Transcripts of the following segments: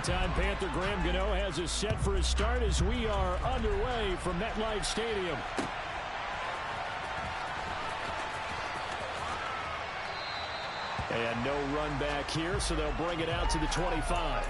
Longtime Panther Graham Gano has us set for a start as we are underway from MetLife Stadium. And no run back here, so they'll bring it out to the 25.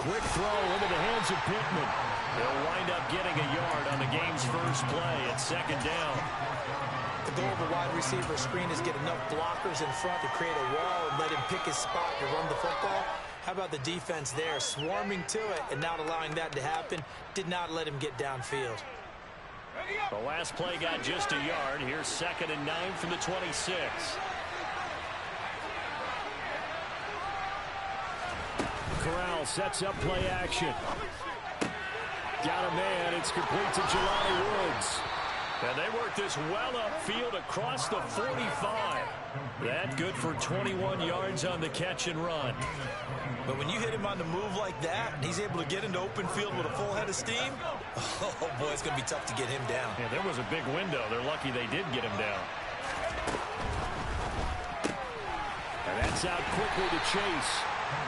Quick throw into the hands of Pittman. They'll wind up getting a yard on the game's first play at second down. The goal of a wide receiver screen is get enough blockers in front to create a wall and let him pick his spot to run the football. How about the defense there, swarming to it and not allowing that to happen? Did not let him get downfield. The last play got just a yard. Here's 2nd and 9 from the 26. Corral sets up play action. Got a man. It's complete to Jelani Woods. And they work this well upfield across the 45. That good for 21 yards on the catch and run. But when you hit him on the move like that, and he's able to get into open field with a full head of steam, oh boy, it's going to be tough to get him down. Yeah, there was a big window. They're lucky they did get him down. And that's out quickly to Chase.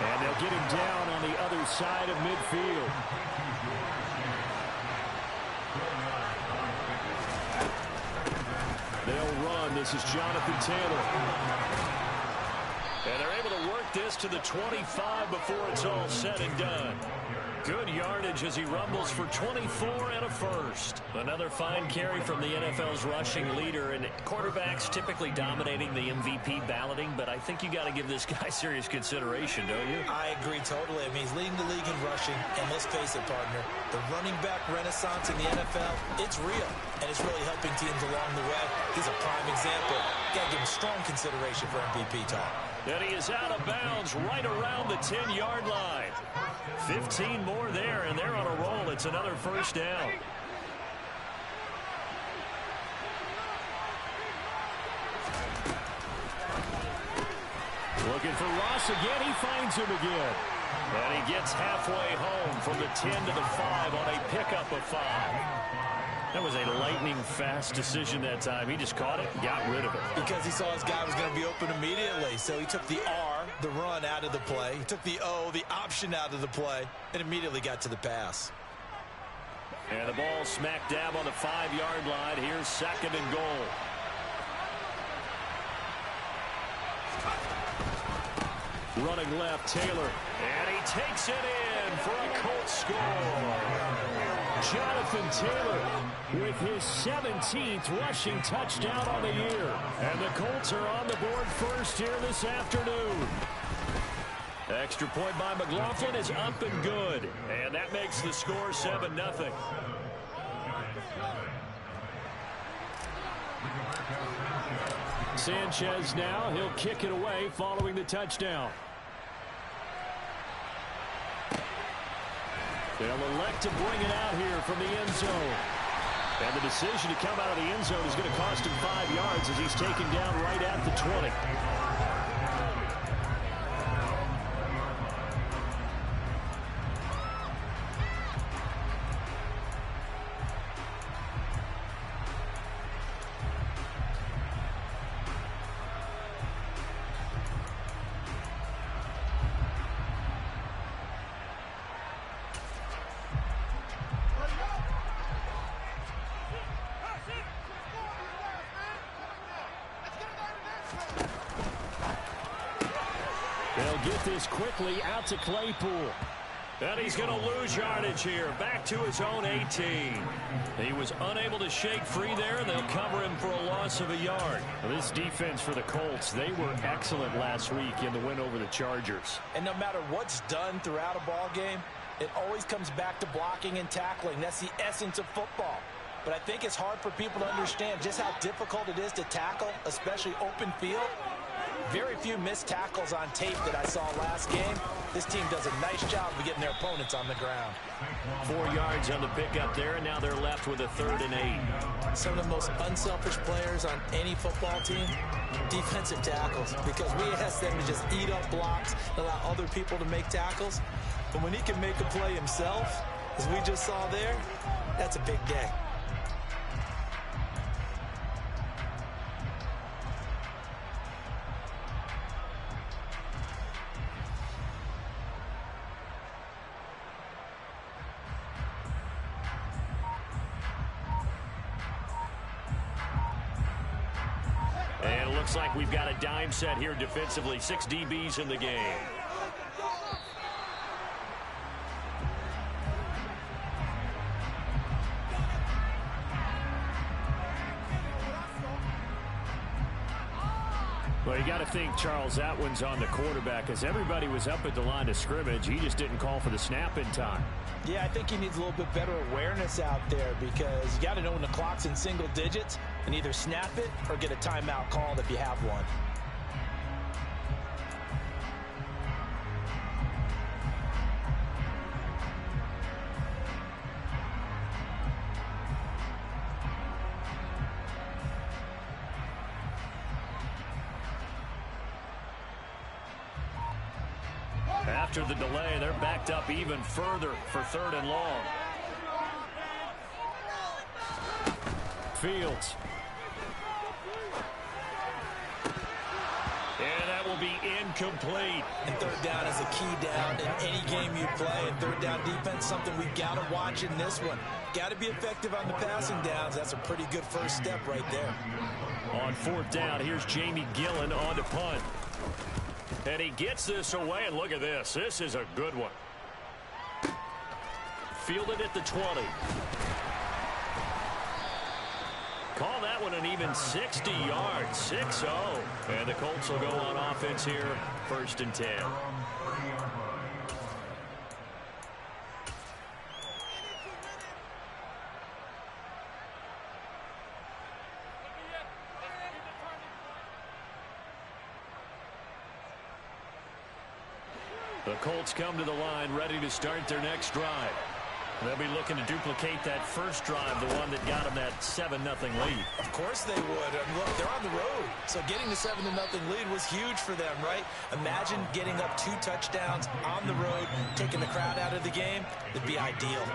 And they'll get him down on the other side of midfield. They'll run. This is Jonathan Taylor. And they're able to work this to the 25 before it's all said and done. Good yardage as he rumbles for 24 and a first. Another fine carry from the NFL's rushing leader, and quarterbacks typically dominating the MVP balloting, but I think you got to give this guy serious consideration, don't you? I agree totally. I mean, he's leading the league in rushing, and let's face it, partner, the running back renaissance in the NFL, it's real, and it's really helping teams along the way. He's a prime example. Got to give him strong consideration for MVP talk. And he is out of bounds right around the 10-yard line. 15 more there, and they're on a roll. It's another first down. Looking for Ross again. He finds him again. And he gets halfway home from the 10 to the 5 on a pickup of 5. That was a lightning-fast decision that time. He just caught it and got rid of it. Because he saw his guy was going to be open immediately. So he took the R, the run, out of the play. He took the O, the option, out of the play, and immediately got to the pass. And the ball smack dab on the 5-yard line. Here's 2nd and goal. Running left, Taylor. And he takes it in for a Colts score. Jonathan Taylor with his 17th rushing touchdown on the year. And the Colts are on the board first here this afternoon. Extra point by McLaughlin is up and good. And that makes the score 7-0. Sanchez now, he'll kick it away following the touchdown. They'll elect to bring it out here from the end zone. And the decision to come out of the end zone is going to cost him 5 yards as he's taken down right at the 20. They'll get this quickly out to Claypool. And he's going to lose yardage here. Back to his own 18. He was unable to shake free there, and they'll cover him for a loss of a yard. Well, this defense for the Colts, they were excellent last week in the win over the Chargers. And no matter what's done throughout a ball game, it always comes back to blocking and tackling. That's the essence of football. But I think it's hard for people to understand just how difficult it is to tackle, especially open field. Very few missed tackles on tape that I saw last game. This team does a nice job of getting their opponents on the ground. 4 yards on the pickup there, and now they're left with a 3rd and 8. Some of the most unselfish players on any football team, defensive tackles, because we ask them to just eat up blocks, allow other people to make tackles. But when he can make a play himself, as we just saw there, that's a big day. And it looks like we've got a dime set here defensively. 6 DBs in the game. Well, you got to think, Charles, that one's on the quarterback, as everybody was up at the line of scrimmage. He just didn't call for the snap in time. Yeah, I think he needs a little bit better awareness out there, because you got to know when the clock's in single digits and either snap it or get a timeout called if you have one. After the delay, they're backed up even further for 3rd and long. Fields. And that will be incomplete. And 3rd down is a key down in any game you play. And 3rd down defense, something we've got to watch in this one. Got to be effective on the passing downs. That's a pretty good first step right there. On 4th down, here's Jamie Gillen on to punt. And he gets this away, and look at this. This is a good one. Fielded at the 20. Call that one an even 60 yards, 6-0. And the Colts will go on offense here, 1st and 10. The Colts come to the line ready to start their next drive. They'll be looking to duplicate that first drive, the one that got them that 7-0 lead. Of course they would. Look, they're on the road, so getting the 7-0 lead was huge for them, right? Imagine getting up 2 touchdowns on the road, taking the crowd out of the game. It'd be ideal.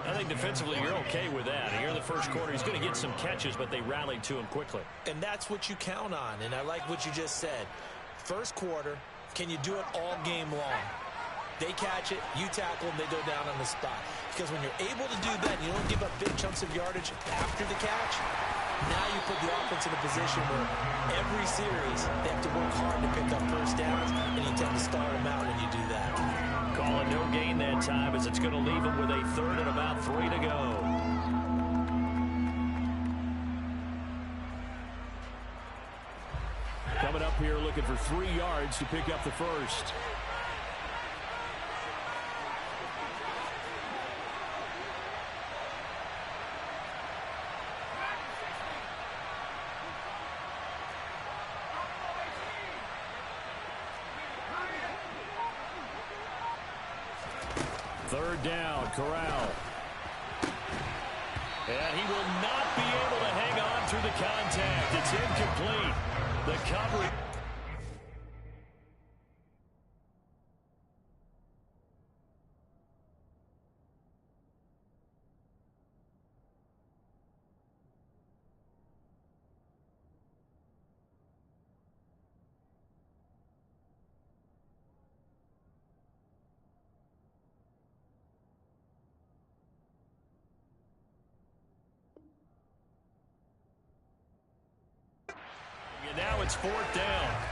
I think defensively you're okay with that. Here in the first quarter, he's going to get some catches, but they rallied to him quickly. And that's what you count on, and I like what you just said. First quarter, can you do it all game long? They catch it, you tackle them, they go down on the spot. Because when you're able to do that, you don't give up big chunks of yardage after the catch, now you put the offense in a position where every series they have to work hard to pick up first downs, and you tend to start them out when you do that. Call it no gain that time, as it's going to leave them with a 3rd and about 3 to go. Coming up here looking for 3 yards to pick up the first. Third down, Corral. And he will not be able to hang on through the contact. It's incomplete. The coverage. And now it's 4th down.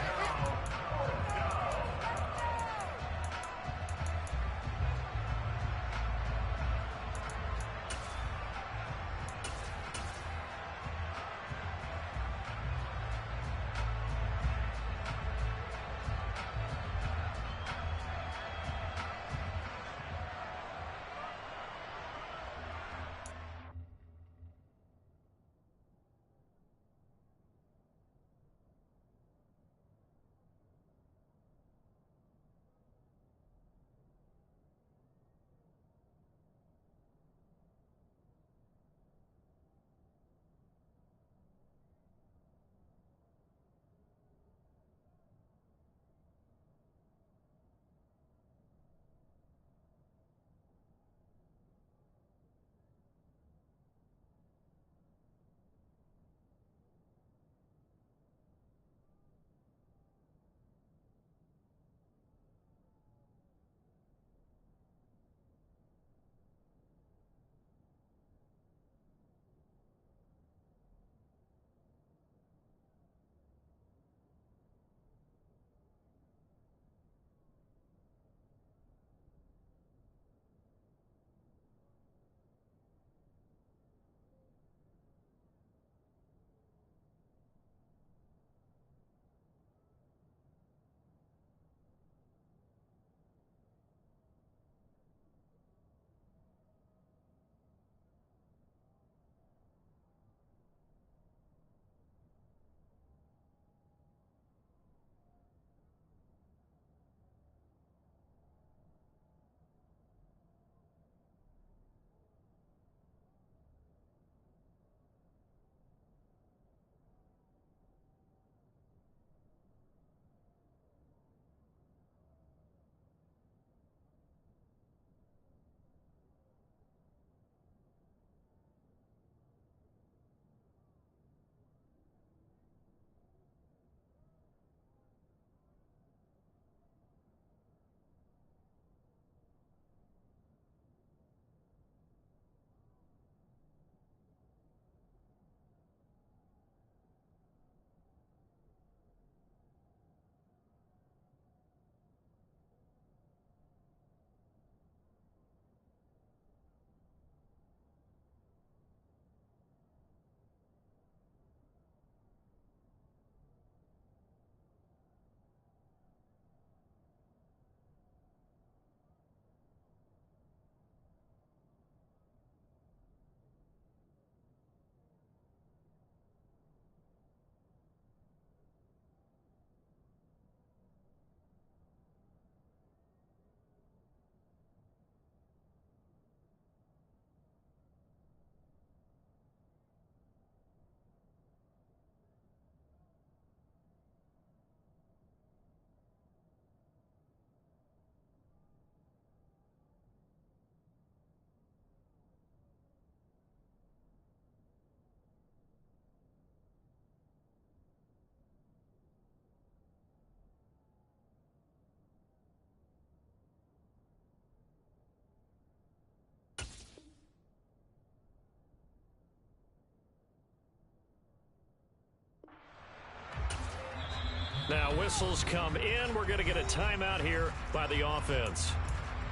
Now whistles come in. We're going to get a timeout here by the offense.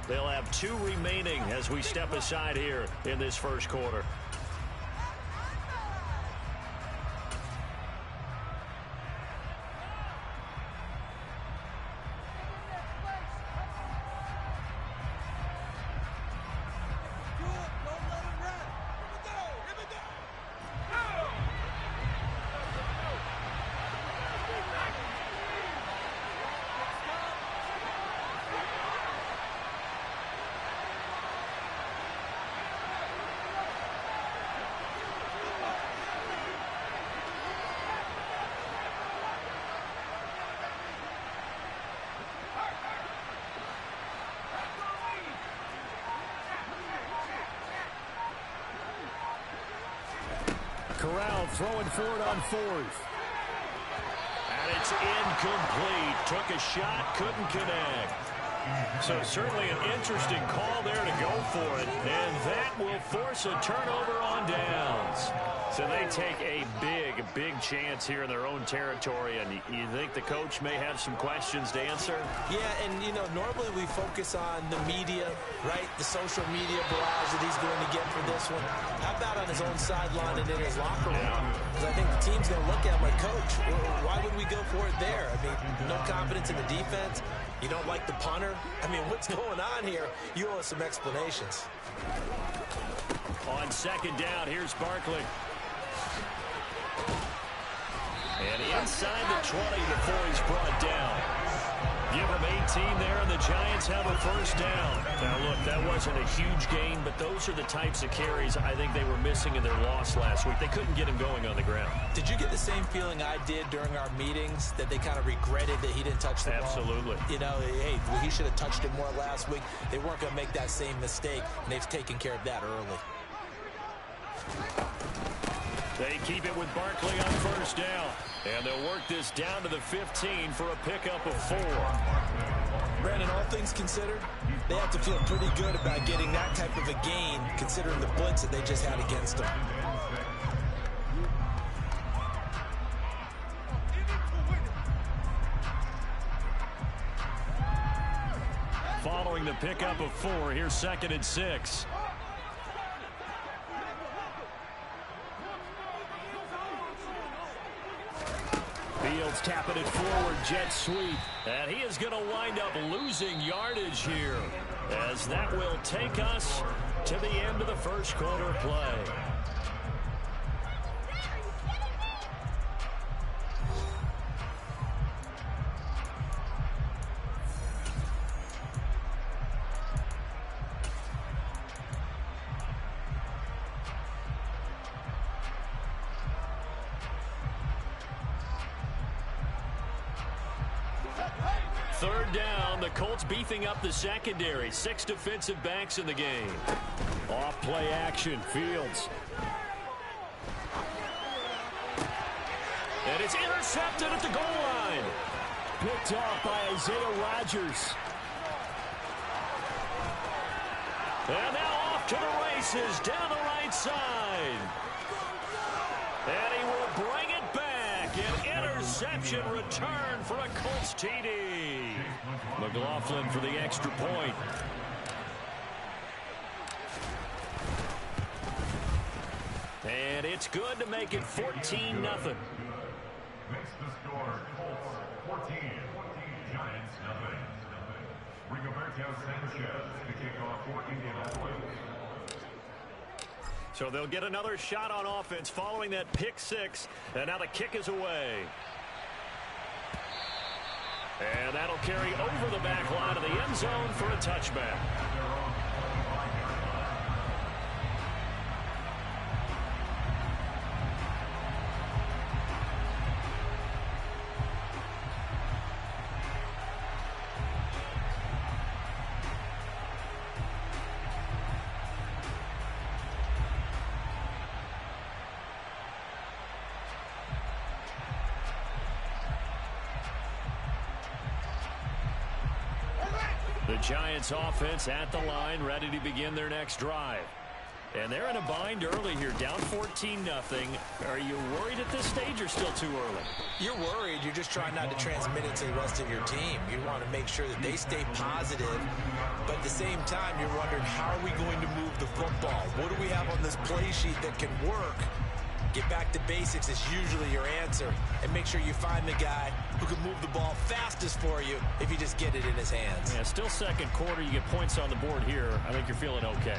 They'll have 2 remaining as we step aside here in this first quarter. Corral throwing for it on 4th. And it's incomplete. Took a shot, couldn't connect. So certainly an interesting call there to go for it. And that will force a turnover on downs. So they take a big chance here in their own territory. And you think the coach may have some questions to answer? Yeah, and, you know, normally we focus on the media, right? The social media barrage that he's going to get for this one. How about on his own sideline and in his locker room? Because I think the team's going to look at him like, Coach, why would we go for it there? I mean, no confidence in the defense. You don't like the punter? I mean, what's going on here? You owe us some explanations. On second down, here's Barkley. And inside the 20 before he's brought down. Give him 18 there, and the Giants have a first down. Now, look, that wasn't a huge gain, but those are the types of carries I think they were missing in their loss last week. They couldn't get him going on the ground. Did you get the same feeling I did during our meetings, that they kind of regretted that he didn't touch the ball? Absolutely. You know, hey, he should have touched it more last week. They weren't going to make that same mistake, and they've taken care of that early. They keep it with Barkley on first down. And they'll work this down to the 15 for a pickup of 4. Brandon, all things considered, they have to feel pretty good about getting that type of a gain, considering the blitz that they just had against them. Following the pickup of 4, here's 2nd and 6. Fields tapping it forward, jet sweep. And he is going to wind up losing yardage here, as that will take us to the end of the first quarter play. Third down, the Colts beefing up the secondary. 6 defensive backs in the game. Off play action, Fields. And it's intercepted at the goal line. Picked off by Isaiah Rodgers. And now off to the races down the right side. And he will bring it back. An interception return for a Colts TD. McLaughlin for the extra point. And it's good to make it 14-0. Makes the score Colts 14, Giants nothing. Rigoberto Sanchez to kick off for Indianapolis. So they'll get another shot on offense following that pick 6. And now the kick is away. And that'll carry over the back line of the end zone for a touchback. The Giants offense at the line, ready to begin their next drive. And And they're in a bind early here, down 14-0. Are you worried at this stage or still too early? You're worried. You're just trying not to transmit it to the rest of your team. You want to make sure that they stay positive, but at the same time, you're wondering, how are we going to move the football? What do we have on this play sheet that can work? Get back to basics is usually your answer, and make sure you find the guy who can move the ball fastest for you if you just get it in his hands. Yeah, still second quarter. You get points on the board here. I think you're feeling okay.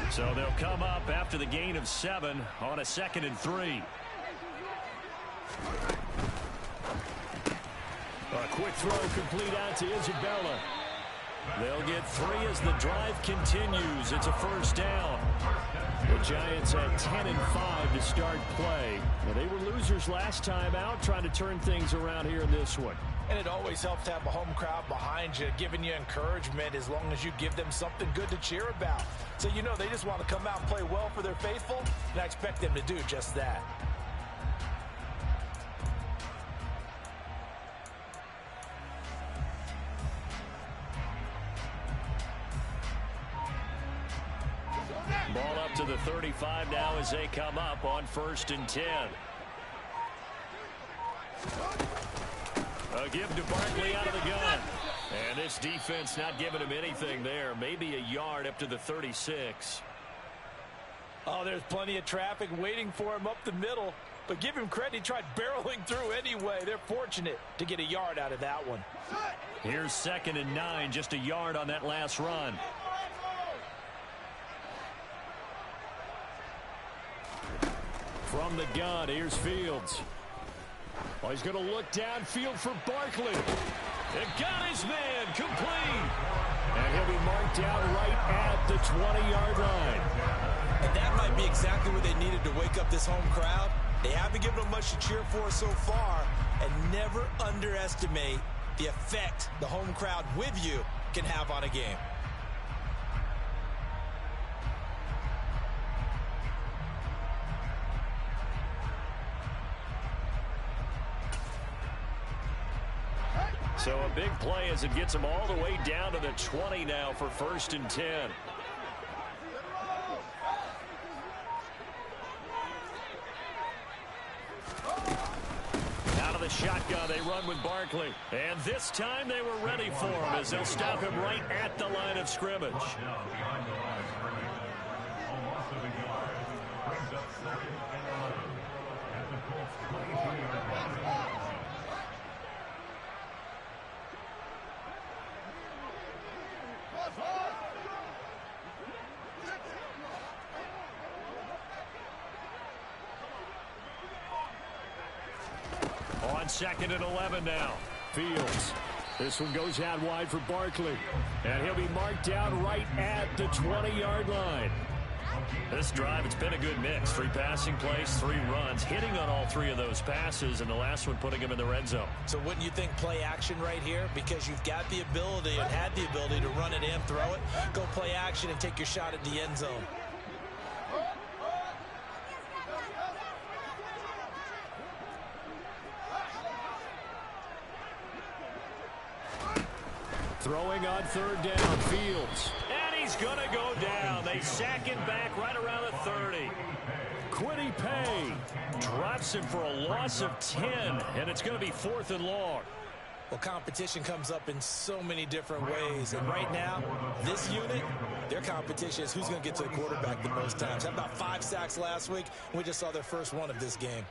So they'll come up after the gain of 7 on a 2nd and 3. A quick throw complete out to Isabella. They'll get 3 as the drive continues. It's a first down. The Giants at 10-5 to start play. Well, they were losers last time out, trying to turn things around here in this one. And it always helps to have a home crowd behind you, giving you encouragement as long as you give them something good to cheer about. So you know they just want to come out and play well for their faithful, and I expect them to do just that. Ball up to the 35 now as they come up on 1st and 10. A give to Barkley out of the gun. And this defense not giving him anything there. Maybe a yard up to the 36. Oh, there's plenty of traffic waiting for him up the middle. But give him credit, he tried barreling through anyway. They're fortunate to get a yard out of that one. Here's 2nd and 9, just a yard on that last run. From the gun, here's Fields. Oh, he's going to look downfield for Barkley. It got his man complete. And he'll be marked out right at the 20-yard line. And that might be exactly what they needed to wake up this home crowd. They haven't given them much to cheer for so far. And never underestimate the effect the home crowd with you can have on a game. So a big play as it gets them all the way down to the 20 now for 1st and 10. Out of the shotgun, they run with Barkley. And this time they were ready for him as they'll stop him right at the line of scrimmage. On 2nd and 11 now. Fields. This one goes out wide for Barkley. And he'll be marked down right at the 20-yard line. This drive, it's been a good mix. 3 passing plays, 3 runs, hitting on all 3 of those passes, and the last one putting him in the red zone. So wouldn't you think play action right here? Because you've got the ability and had the ability to run it and throw it. Go play action and take your shot at the end zone. Throwing on 3rd down, Fields. And he's going to go down. They sack him back right around the 30. Kwity Paye drops him for a loss of 10, and it's going to be 4th and long. Well, competition comes up in so many different ways, and right now, this unit, their competition is who's going to get to the quarterback the most times. Had about 5 sacks last week, and we just saw their first one of this game.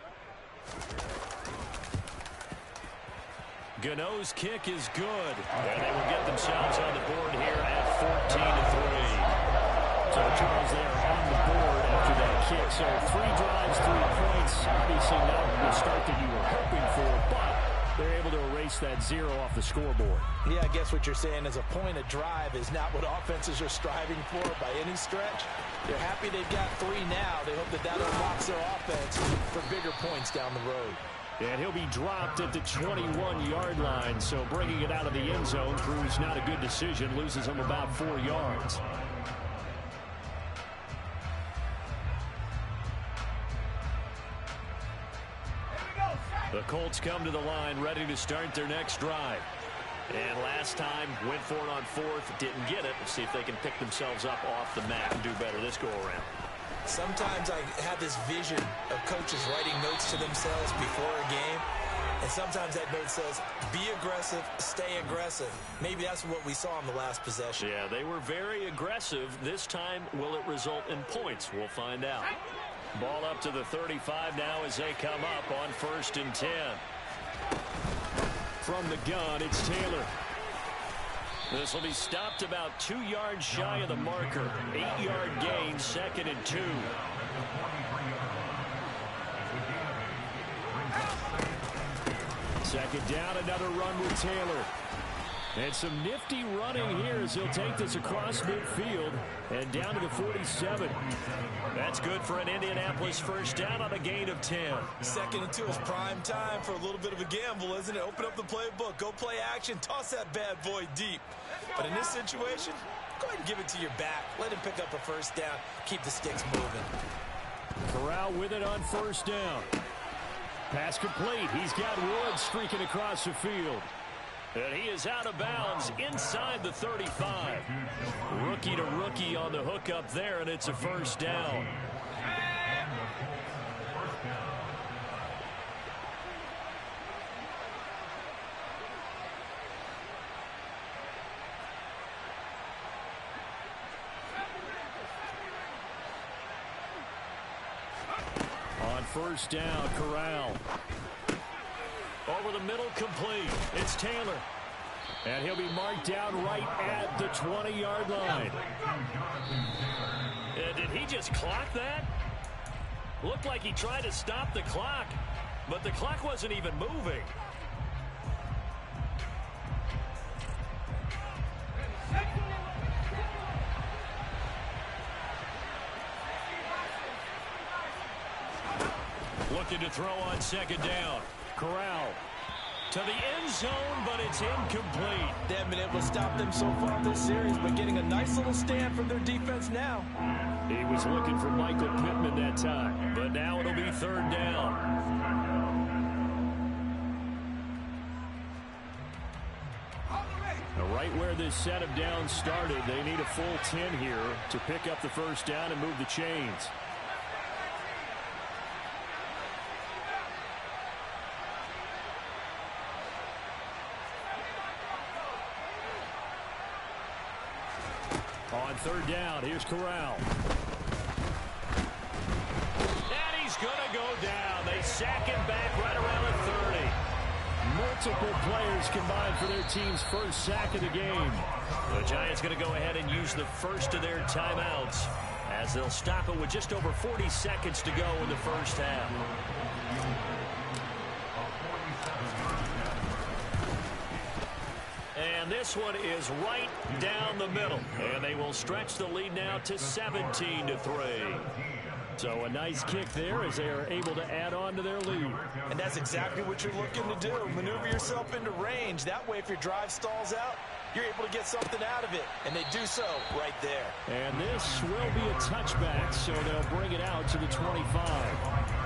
Gano's kick is good, and they will get themselves on the board here at 14-3. So Charles there on the board after that kick. So 3 drives, 3 points. Obviously not the start that you were hoping for, but they're able to erase that 0 off the scoreboard. Yeah, I guess what you're saying is a point of drive is not what offenses are striving for by any stretch. They're happy they've got 3 now. They hope that that unlocks their offense for bigger points down the road. And he'll be dropped at the 21-yard line, so bringing it out of the end zone proves not a good decision, loses him about 4 yards. The Colts come to the line ready to start their next drive. And last time, went for it on fourth, didn't get it. Let's see if they can pick themselves up off the mat and do better this go-around. Sometimes I have this vision of coaches writing notes to themselves before a game. And sometimes that note says, be aggressive, stay aggressive. Maybe that's what we saw in the last possession. Yeah, they were very aggressive. This time, will it result in points? We'll find out. Ball up to the 35 now as they come up on 1st and 10. From the gun, it's Taylor. This will be stopped about 2 yards shy of the marker. 8-yard gain, 2nd and 2. Second down, another run with Taylor. And some nifty running here as he'll take this across midfield and down to the 47. That's good for an Indianapolis first down on a gain of 10. 2nd and 2 is prime time for a little bit of a gamble, isn't it? Open up the playbook, go play action, toss that bad boy deep. But in this situation, go ahead and give it to your back. Let him pick up a first down, keep the sticks moving. Corral with it on 1st down. Pass complete. He's got Wood streaking across the field. And he is out of bounds inside the 35. Rookie to rookie on the hook up there, and it's a first down. On 1st down, Corral. Over the middle, complete. It's Taylor. And he'll be marked down right at the 20-yard line. Did he just clock that? Looked like he tried to stop the clock, but the clock wasn't even moving. Looking to throw on 2nd down. Corral to the end zone, but it's incomplete. They haven't been able to stop them so far this series, but getting a nice little stand from their defense now. He was looking for Michael Pittman that time. But now it'll be 3rd down. Now right where this set of downs started, they need a full 10 here to pick up the first down and move the chains. On 3rd down, here's Corral. And he's going to go down. They sack him back right around the 30. Multiple players combined for their team's first sack of the game. The Giants going to go ahead and use the first of their timeouts as they'll stop it with just over 40 seconds to go in the first half. And this one is right down the middle. And they will stretch the lead now to 17-3. So a nice kick there as they are able to add on to their lead. And that's exactly what you're looking to do. Maneuver yourself into range. That way, if your drive stalls out, you're able to get something out of it. And they do so right there. And this will be a touchback, so they'll bring it out to the 25.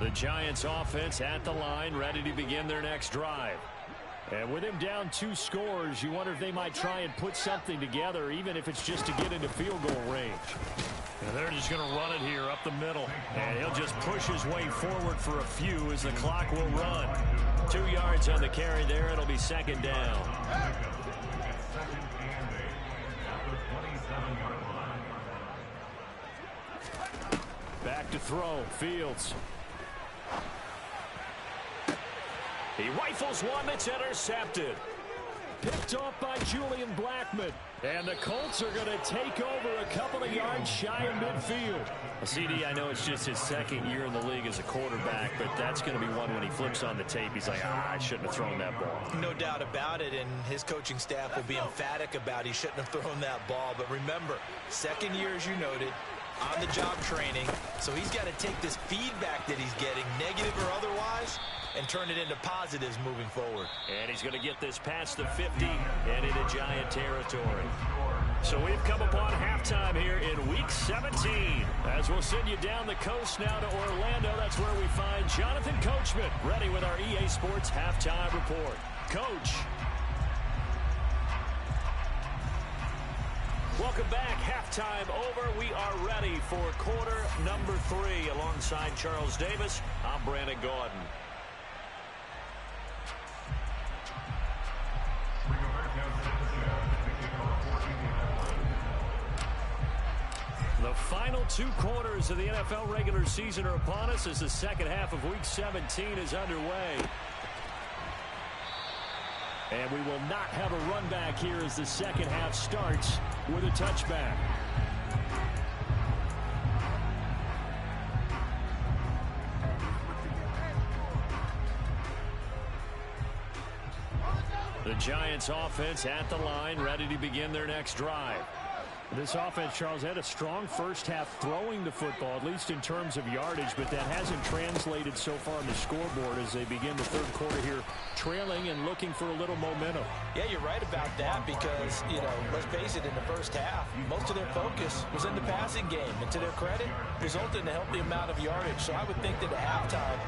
The Giants offense at the line, ready to begin their next drive. And with him down 2 scores, you wonder if they might try and put something together, even if it's just to get into field goal range. And they're just going to run it here up the middle. And he'll just push his way forward for a few as the clock will run. 2 yards on the carry there. It'll be 2nd down. Back to throw. Fields. He rifles one that's intercepted. Picked off by Julian Blackmon. And the Colts are going to take over a couple of yards shy of midfield. CD, I know it's just his 2nd year in the league as a quarterback, but that's going to be one when he flips on the tape. He's like, I shouldn't have thrown that ball. No doubt about it, and his coaching staff will be emphatic about he shouldn't have thrown that ball. But remember, 2nd year, as you noted, on-the-job training. So he's got to take this feedback that he's getting, negative or otherwise, and turn it into positives moving forward. And he's going to get this past the 50 and into Giant territory. So we've come upon halftime here in Week 17. As we'll send you down the coast now to Orlando, that's where we find Jonathan Coachman ready with our EA Sports Halftime Report. Coach. Welcome back. Halftime over. We are ready for quarter number 3. Alongside Charles Davis, I'm Brandon Gaudin. The final 2 quarters of the NFL regular season are upon us as the second half of Week 17 is underway. And we will not have a run back here as the second half starts with a touchback. The Giants offense at the line, ready to begin their next drive. This offense, Charles, had a strong first half throwing the football, at least in terms of yardage, but that hasn't translated so far on the scoreboard as they begin the third quarter here, trailing and looking for a little momentum. Yeah, you're right about that because, let's face it, in the first half, most of their focus was in the passing game. And to their credit, resulted in a healthy amount of yardage. So I would think that at halftime,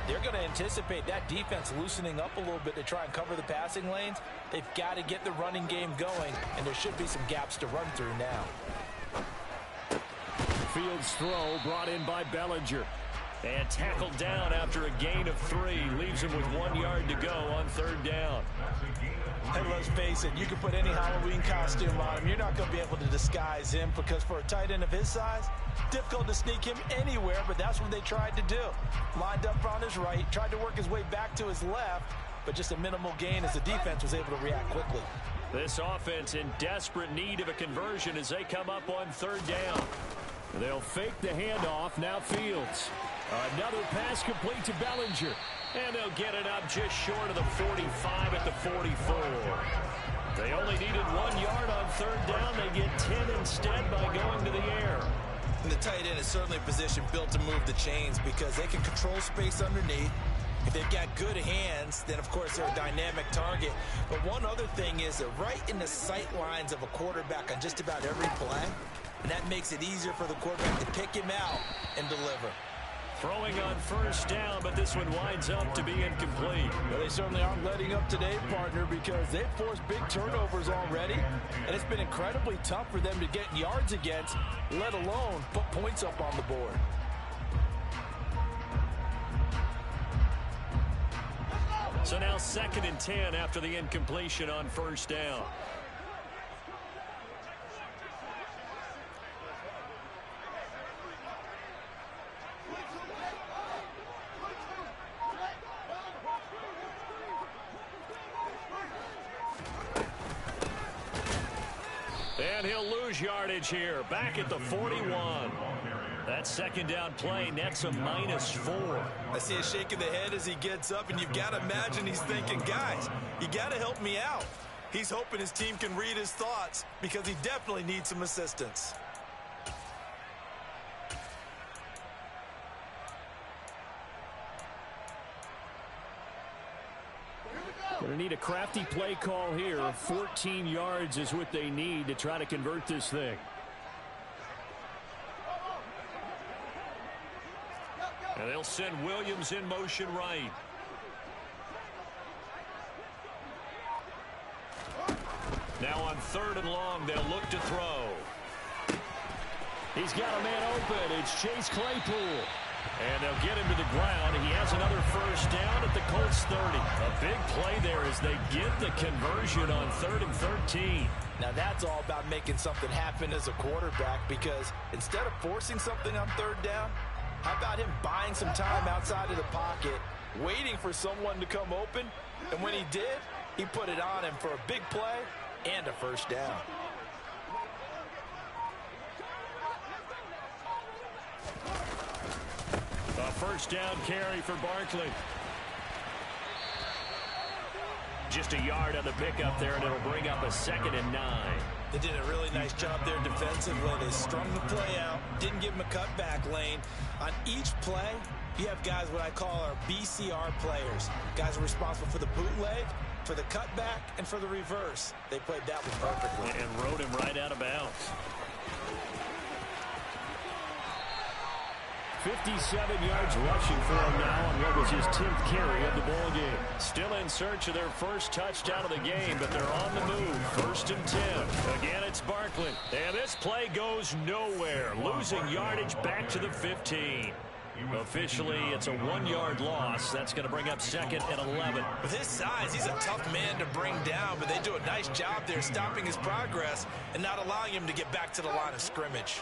they're going to anticipate that defense loosening up a little bit to try and cover the passing lanes. They've got to get the running game going, and there should be some gaps to run through now. Fields throw brought in by Bellinger. And tackled down after a gain of 3. Leaves him with 1 yard to go on third down. And let's face it, you can put any Halloween costume on him. You're not going to be able to disguise him because for a tight end of his size, difficult to sneak him anywhere, but that's what they tried to do. Lined up on his right, tried to work his way back to his left, but just a minimal gain as the defense was able to react quickly. This offense in desperate need of a conversion as they come up on third down. They'll fake the handoff. Now Fields. Another pass complete to Bellinger. And they'll get it up just short of the 45 at the 44. They only needed 1 yard on third down. They get 10 instead by going to the air. And the tight end is certainly a position built to move the chains because they can control space underneath. If they've got good hands, then of course they're a dynamic target. But one other thing is they're right in the sight lines of a quarterback on just about every play. And that makes it easier for the quarterback to pick him out and deliver. Throwing on first down, but this one winds up to be incomplete. Well, they certainly aren't letting up today, partner, because they've forced big turnovers already. And it's been incredibly tough for them to get yards against, let alone put points up on the board. So now 2nd and 10 after the incompletion on first down. And he'll lose yardage here, back at the 41. That second down play nets a -4. I see a shake of the head as he gets up, and you've got to imagine he's thinking, guys, you got to help me out. He's hoping his team can read his thoughts because he definitely needs some assistance. Going to need a crafty play call here. 14 yards is what they need to try to convert this thing. And they'll send Williams in motion right. Now on 3rd and long, they'll look to throw. He's got a man open. It's Chase Claypool. And they'll get him to the ground. He has another first down at the Colts 30. A big play there as they get the conversion on 3rd and 13. Now that's all about making something happen as a quarterback, because instead of forcing something on 3rd down, how about him buying some time outside of the pocket, waiting for someone to come open, and when he did, he put it on him for a big play and a first down. A first down carry for Barkley. Just a yard on the pickup there, and it'll bring up a 2nd and 9. They did a really nice job there defensively. They strung the play out, didn't give him a cutback lane. On each play, you have guys what I call our BCR players. Guys are responsible for the bootleg, for the cutback, and for the reverse. They played that one perfectly. And rode him right out of bounds. 57 yards rushing for him now on what was his 10th carry of the ball game. Still in search of their first touchdown of the game, but they're on the move. 1st and 10. Again, it's Barkley. And this play goes nowhere. Losing yardage back to the 15. Officially, it's a 1-yard loss. That's going to bring up 2nd and 11. With his size, he's a tough man to bring down, but they do a nice job there stopping his progress and not allowing him to get back to the line of scrimmage.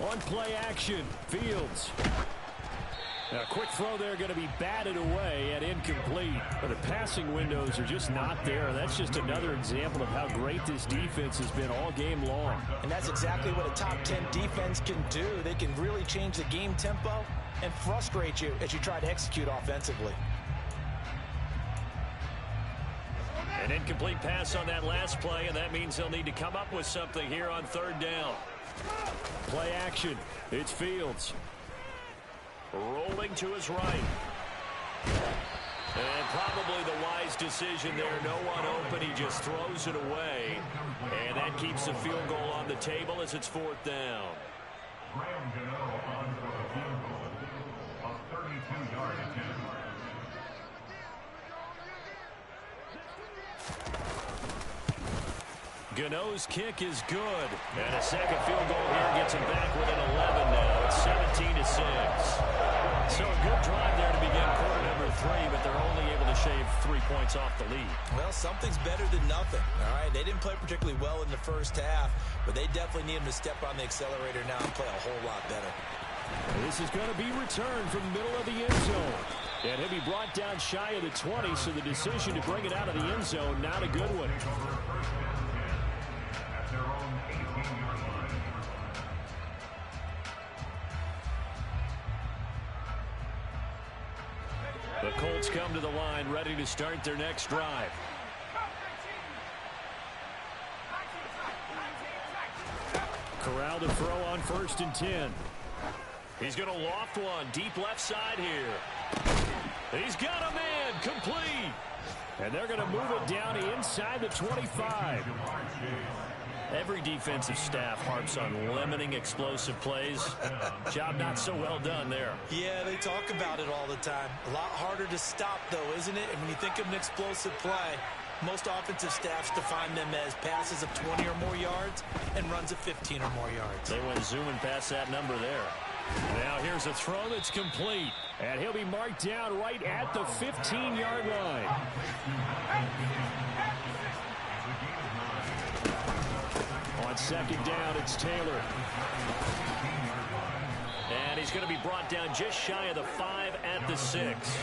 On play action, Fields. Now, a quick throw there going to be batted away and incomplete. But the passing windows are just not there. That's just another example of how great this defense has been all game long. And that's exactly what a top 10 defense can do. They can really change the game tempo and frustrate you as you try to execute offensively. An incomplete pass on that last play, and that means they'll need to come up with something here on 3rd down. Play action. It's Fields. Rolling to his right. And probably the wise decision there. No one open. He just throws it away. And that keeps the field goal on the table as it's 4th down. Graham Gano on for the field goal. A 32-yard attempt. Gano's kick is good. And a 2nd field goal here gets him back within 11 now. It's 17-6. So a good drive there to begin quarter number 3, but they're only able to shave 3 points off the lead. Well, something's better than nothing, all right? They didn't play particularly well in the first half, but they definitely need him to step on the accelerator now and play a whole lot better. This is going to be returned from the middle of the end zone. And he'll be brought down shy of the 20, so the decision to bring it out of the end zone, not a good one. The Colts come to the line, ready to start their next drive. Corral to throw on 1st and 10. He's going to loft one deep left side here. He's got a man complete. And they're going to move it down inside the 25. Every defensive staff harps on limiting explosive plays. Job not so well done there. Yeah, they talk about it all the time. A lot harder to stop, though, isn't it? And when you think of an explosive play, most offensive staffs define them as passes of 20 or more yards and runs of 15 or more yards. They went zooming past that number there. Now here's a throw that's complete. And he'll be marked down right at the 15-yard line. On 2nd down, it's Taylor. And he's going to be brought down just shy of the 5 at the 6.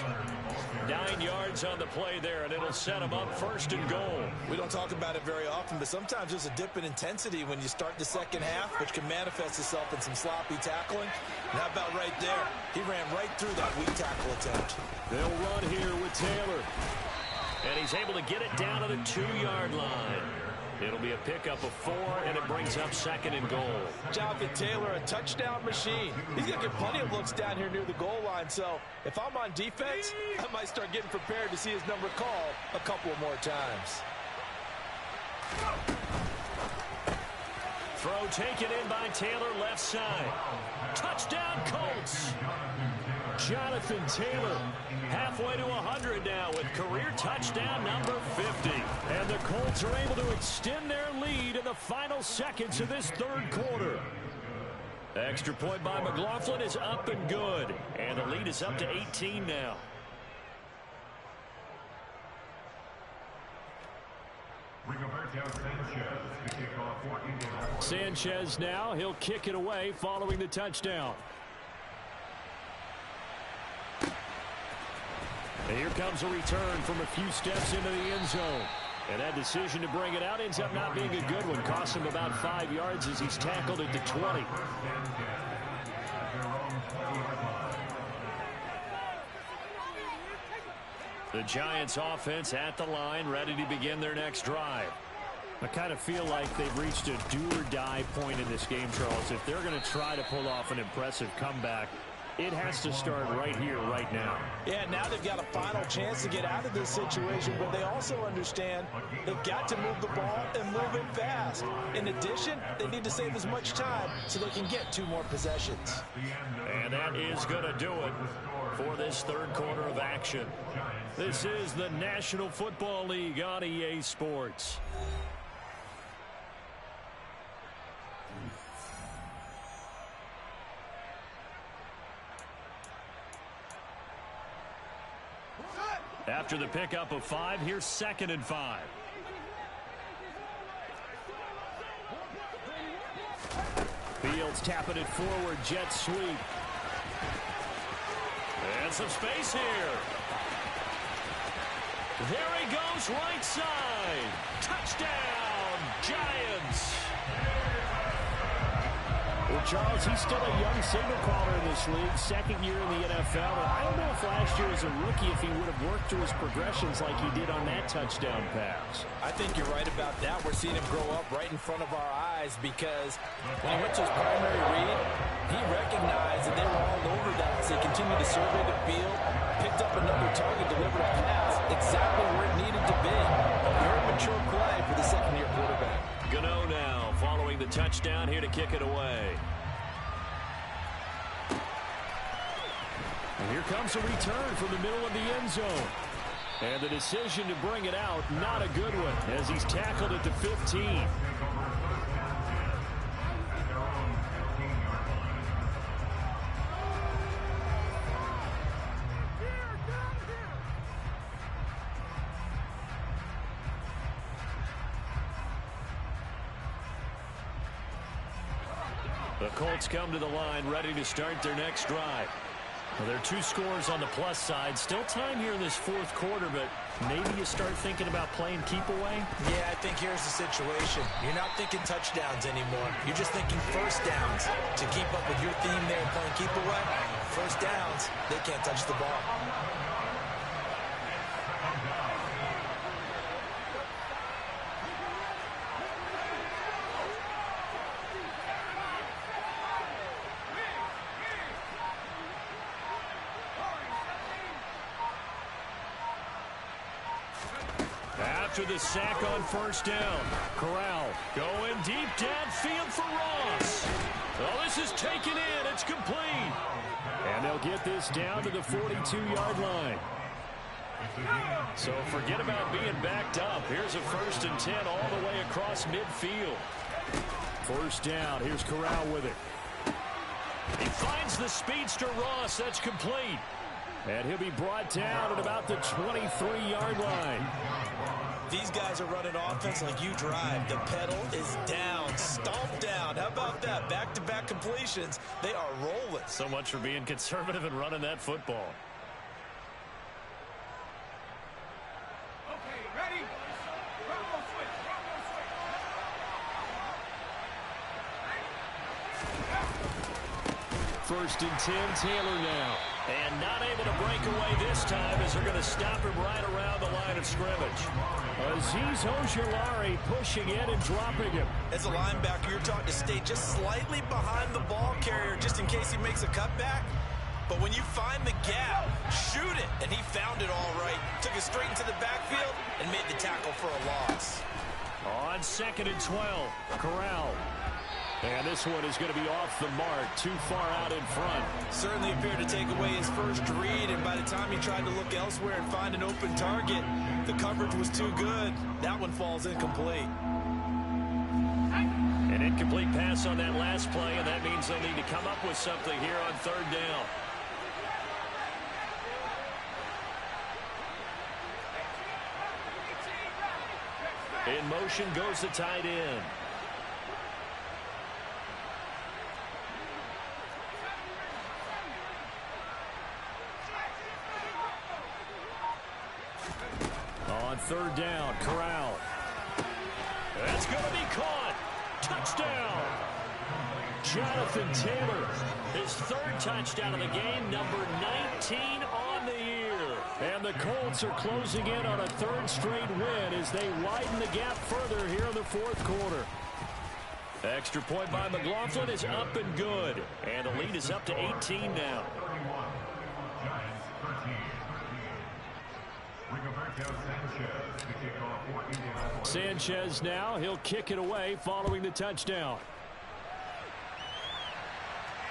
9 yards on the play there, and it'll set him up 1st and goal. We don't talk about it very often, but sometimes there's a dip in intensity when you start the second half, which can manifest itself in some sloppy tackling. And how about right there? He ran right through that weak tackle attempt. They'll run here with Taylor. And he's able to get it down to the 2-yard line. It'll be a pickup of 4, and it brings up 2nd and goal. Jonathan Taylor, a touchdown machine. He's going to get plenty of looks down here near the goal line. So if I'm on defense, I might start getting prepared to see his number called a couple of more times. Throw taken in by Taylor, left side. Touchdown, Colts. Jonathan Taylor halfway to 100 now with career touchdown number 50. And the Colts are able to extend their lead in the final seconds of this 3rd quarter. Extra point by McLaughlin is up and good. And the lead is up to 18 now. Sanchez now, he'll kick it away following the touchdown. And here comes a return from a few steps into the end zone. And that decision to bring it out ends up not being a good one. Cost him about 5 yards as he's tackled at the 20. The Giants offense at the line, ready to begin their next drive. I kind of feel like they've reached a do-or-die point in this game, Charles. If they're going to try to pull off an impressive comeback, it has to start right here, right now. Yeah, now they've got a final chance to get out of this situation, but they also understand they've got to move the ball and move it fast. In addition, they need to save as much time so they can get 2 more possessions. And that is going to do it for this third quarter of action. This is the National Football League on EA Sports. After the pickup of 5, here's 2nd and 5. Fields tapping it forward, jet sweep. And some space here. There he goes, right side. Touchdown, Giants. Well, Charles, he's still a young signal caller in this league, 2nd year in the NFL. And I don't know if last year as a rookie, if he would have worked through his progressions like he did on that touchdown pass. I think you're right about that. We're seeing him grow up right in front of our eyes because when he went to his primary read, he recognized that they were all over that. So he continued to survey the field, picked up another target, delivered a pass exactly where it needed to be. A very mature play for the 2nd-year quarterback. Gano now following the touchdown here to kick it away. And here comes a return from the middle of the end zone. And the decision to bring it out, not a good one, as he's tackled at the 15. The Colts come to the line, ready to start their next drive. Well, there are 2 scores on the plus side. Still time here in this 4th quarter, but maybe you start thinking about playing keep away? Yeah, I think here's the situation. You're not thinking touchdowns anymore. You're just thinking first downs. To keep up with your theme there playing keep away, first downs, they can't touch the ball. After the sack on 1st down, Corral going deep downfield for Ross. Oh, this is taken in. It's complete. And they'll get this down to the 42-yard line. So forget about being backed up. Here's a 1st and 10 all the way across midfield. 1st down. Here's Corral with it. He finds the speedster Ross. That's complete. And he'll be brought down at about the 23-yard line. These guys are running offense like you drive. The pedal is down, stomped down. How about that? Back-to-back completions. They are rolling. So much for being conservative and running that football. Okay, ready? Bronco switch, Bronco switch. 1st and 10, Taylor now. And not able to break away this time as they're going to stop him right around the line of scrimmage. Azeez Ojulari pushing in and dropping him. As a linebacker, you're taught to stay just slightly behind the ball carrier just in case he makes a cutback. But when you find the gap, shoot it. And he found it all right. Took it straight into the backfield and made the tackle for a loss. On 2nd and 12, Corral. And this one is going to be off the mark, too far out in front. Certainly appeared to take away his first read, and by the time he tried to look elsewhere and find an open target, the coverage was too good. That one falls incomplete. An incomplete pass on that last play, and that means they'll need to come up with something here on 3rd down. In motion goes the tight end. On 3rd down, Corral. That's going to be caught. Touchdown. Jonathan Taylor, his 3rd touchdown of the game, number 19 on the year. And And the Colts are closing in on a third straight win as they widen the gap further here in the fourth quarter. Extra point by McLaughlin is up and good. And the lead is up to 18 now. Sanchez now, he'll kick it away following the touchdown.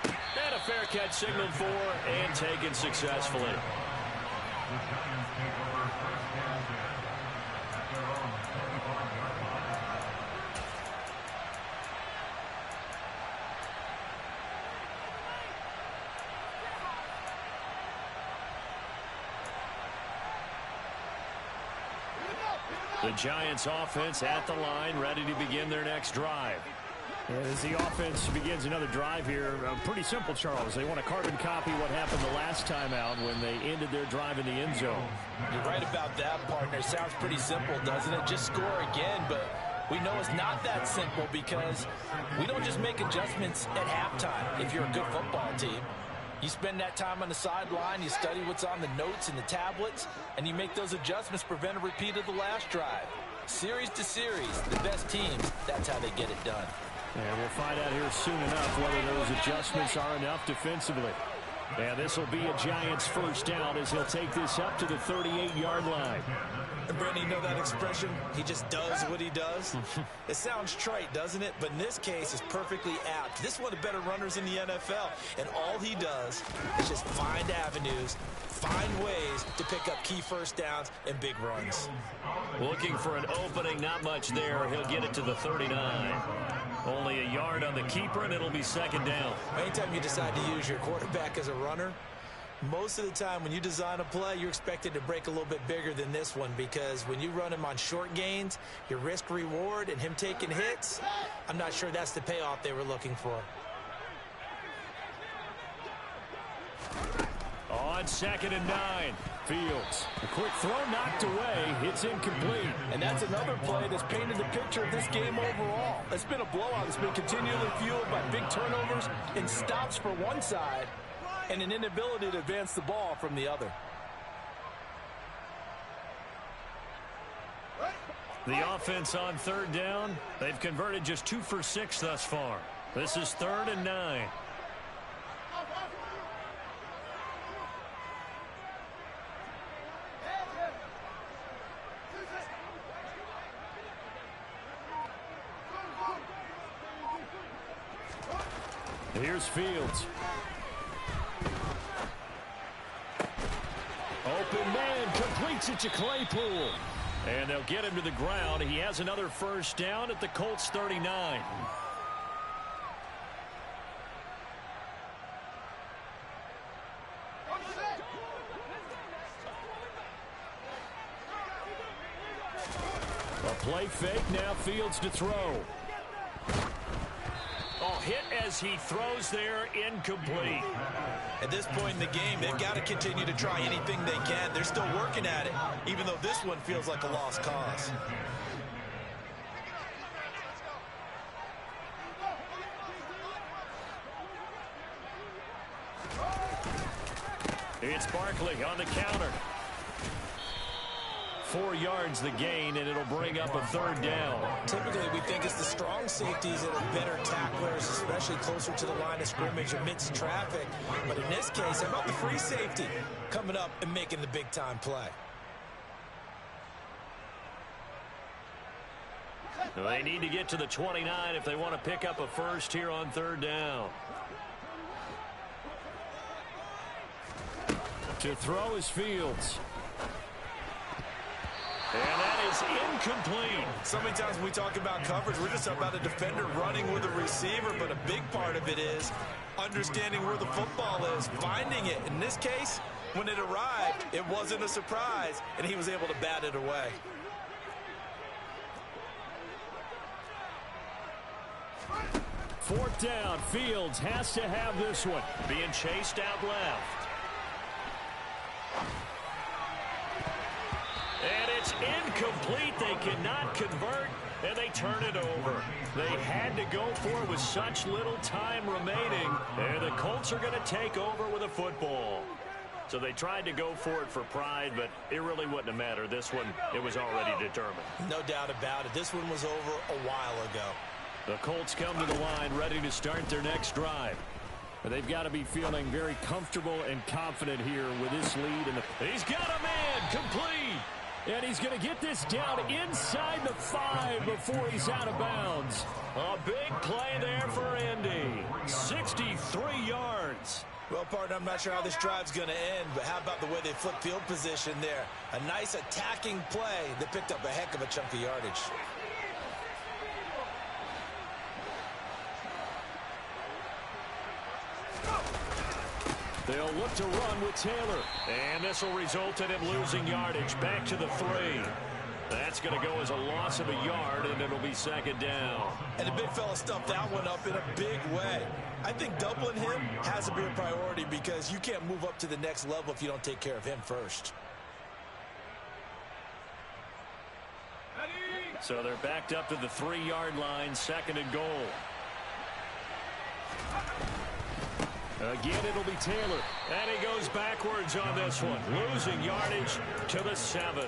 And a fair catch signaled for and taken successfully. The Giants take over first down at their own 25-yard line. The Giants offense at the line, ready to begin their next drive. As the offense begins another drive here, pretty simple, Charles. They want to carbon copy what happened the last time out when they ended their drive in the end zone. You're right about that, partner. Sounds pretty simple, doesn't it? Just score again, but we know it's not that simple because we don't just make adjustments at halftime if you're a good football team. You spend that time on the sideline, you study what's on the notes and the tablets, and you make those adjustments to prevent a repeat of the last drive. Series to series, the best teams, that's how they get it done. And we'll find out here soon enough whether those adjustments are enough defensively. And this will be a Giants first down as he'll take this up to the 38-yard line. And Brandon, you know that expression? He just does what he does? It sounds trite, doesn't it? But in this case, it's perfectly apt. This is one of the better runners in the NFL. And all he does is just find avenues, find ways to pick up key first downs and big runs. Looking for an opening, not much there. He'll get it to the 39. Only a yard on the keeper, and it'll be second down. Anytime you decide to use your quarterback as a runner, most of the time when you design a play, you're expected to break a little bit bigger than this one because when you run him on short gains, your risk-reward and him taking hits, I'm not sure that's the payoff they were looking for. On 2nd and 9, Fields. A quick throw knocked away. It's incomplete. And that's another play that's painted the picture of this game overall. It's been a blowout. It's been continually fueled by big turnovers and stops for one side and an inability to advance the ball from the other. The offense on 3rd down, they've converted just 2 for 6 thus far. This is 3rd and 9. Here's Fields. Open man, completes it to Claypool. And they'll get him to the ground. He has another first down at the Colts 39. A play fake, now Fields to throw. Oh, hit as he throws there, incomplete. At this point in the game, they've got to continue to try anything they can. They're still working at it, even though this one feels like a lost cause. It's Barkley on the counter. 4 yards the gain, and it'll bring up a 3rd down. Typically, we think it's the strong safeties that are better tacklers, especially closer to the line of scrimmage amidst traffic. But in this case, how about the free safety coming up and making the big-time play? They need to get to the 29 if they want to pick up a first here on 3rd down. To throw is Fields. And that is incomplete. So many times when we talk about coverage, we're just about a defender running with a receiver, but a big part of it is understanding where the football is, finding it. In this case, when it arrived, it wasn't a surprise, and he was able to bat it away. Fourth down. Fields has to have this one. Being chased out left. And it's incomplete. They cannot convert, and they turn it over. They had to go for it with such little time remaining, and the Colts are going to take over with a football. So they tried to go for it for pride, but it really wouldn't have mattered. This one, it was already determined. No doubt about it. This one was over a while ago. The Colts come to the line ready to start their next drive. They've got to be feeling very comfortable and confident here with this lead. He's got a man complete. And he's going to get this down inside the 5 before he's out of bounds. A big play there for Indy. 63 yards. Well, partner, I'm not sure how this drive's going to end, but how about the way they flip field position there? A nice attacking play that picked up a heck of a chunk of yardage. They'll look to run with Taylor. And this will result in him losing yardage. Back to the 3. That's going to go as a loss of a yard, and it'll be second down. And the big fella stuffed that one up in a big way. I think doubling him has to be a priority because you can't move up to the next level if you don't take care of him first. So they're backed up to the 3-yard line, second and goal. Again, it'll be Taylor. And he goes backwards on this one, losing yardage to the 7.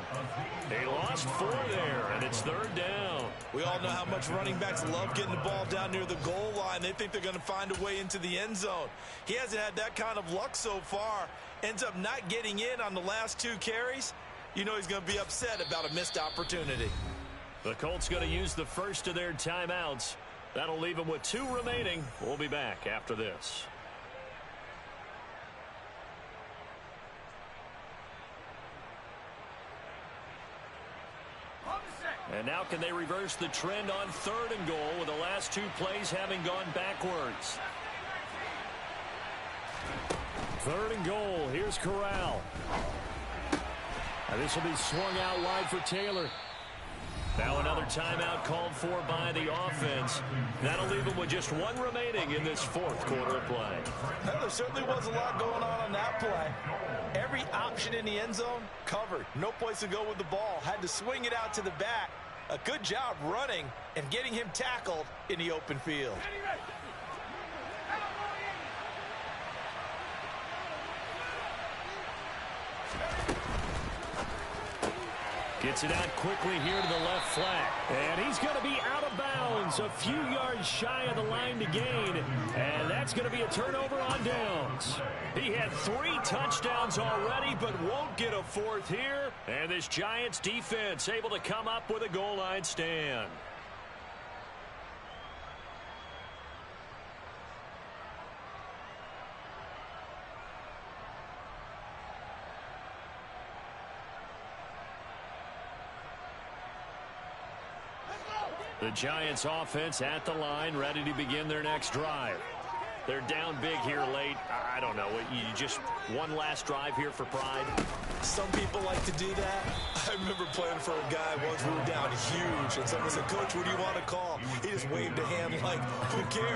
He lost 4 there, and it's third down. We all know how much running backs love getting the ball down near the goal line. They think they're going to find a way into the end zone. He hasn't had that kind of luck so far. Ends up not getting in on the last 2 carries. You know he's going to be upset about a missed opportunity. The Colts going to use the first of their timeouts. That'll leave them with 2 remaining. We'll be back after this. And now can they reverse the trend on third and goal with the last 2 plays having gone backwards? Third and goal. Here's Corral. Now this will be swung out wide for Taylor. Now another timeout called for by the offense. That'll leave them with just 1 remaining in this 4th quarter of play. Well, there certainly was a lot going on that play. Every option in the end zone covered. No place to go with the ball. Had to swing it out to the back. A good job running and getting him tackled in the open field. Gets it out quickly here to the left flat. And he's going to be out of bounds, a few yards shy of the line to gain. And that's going to be a turnover on downs. He had 3 touchdowns already, but won't get a 4th here. And this Giants defense able to come up with a goal line stand. The Giants offense at the line, ready to begin their next drive. They're down big here late. I don't know. You just one last drive here for pride. Some people like to do that. I remember playing for a guy once we were down huge, and someone said, "Coach, what do you want to call?" He just waved a hand like, "Who cares?"